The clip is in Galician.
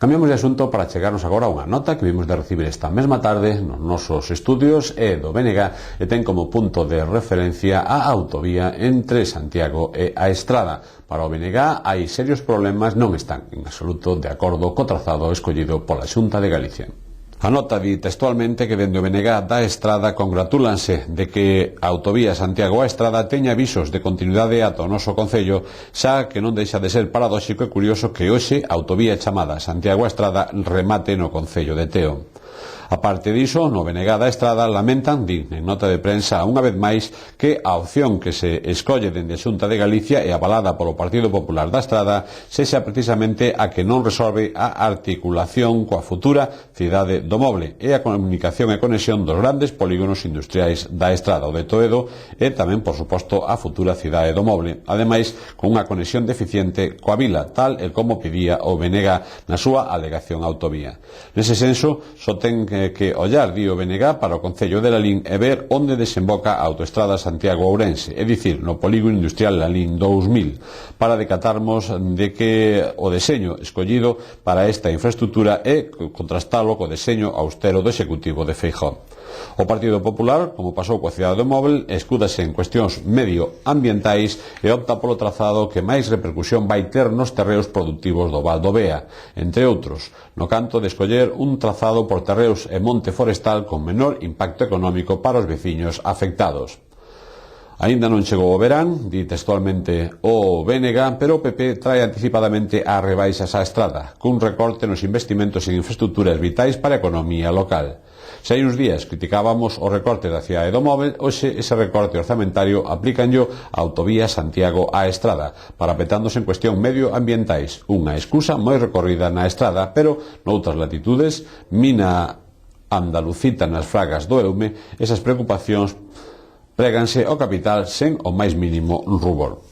Cambiamos de asunto para chegarnos agora a unha nota que vimos de recibir esta mesma tarde nos nosos estudios e do BNG e ten como punto de referencia a autovía entre Santiago e a Estrada. Para o BNG hai serios problemas, non están en absoluto de acordo co trazado escollido pola Xunta de Galicia. A nota di textualmente que dende o BNG da Estrada congratúlanse de que a autovía Santiago a Estrada teña avisos de continuidade ata o noso concello, xa que non deixa de ser paradóxico e curioso que hoxe a autovía chamada Santiago a Estrada remate no concello de Teo. A parte diso, no BNG da Estrada lamentan, din en nota de prensa unha vez máis, que a opción que se escolle dende a Xunta de Galicia e avalada polo Partido Popular da Estrada sexa precisamente a que non resolve a articulación coa futura cidade do Moble e a comunicación e conexión dos grandes polígonos industriais da Estrada, o de Toedo e tamén, por suposto, a futura cidade do Moble, ademais con unha conexión deficiente coa vila, tal e como pedía o BNG na súa alegación autovía. Nese senso, só ten que ollar, di o BNG, para o concello de Lalín e ver onde desemboca a autoestrada Santiago-Ourense, é dicir, no polígono industrial Lalín 2000, para decatarmos de que o deseño escollido para esta infraestructura é contrastalo co deseño austero do Executivo de Feijóo. O Partido Popular, como pasou coa cidade do Móvel, escúdase en cuestións medioambientais e opta polo trazado que máis repercusión vai ter nos terreos productivos do Val do Bea, entre outros, no canto de escoller un trazado por terreos e monte forestal con menor impacto económico para os veciños afectados. Aínda non chegou o verán, di textualmente o BNG, pero o PP trae anticipadamente as rebaixas á Estrada, cun recorte nos investimentos en infraestructuras vitais para a economía local. Se hai uns días criticábamos o recorte da cidade do Móvel, hoxe ese recorte orzamentario aplícanllo a autovía Santiago á Estrada, parapetándose en cuestión medioambientais, unha excusa moi recorrida na Estrada, pero noutras latitudes, mina andalucita nas fragas do Eume, esas preocupacións préganse ao capital sen o máis mínimo rubor.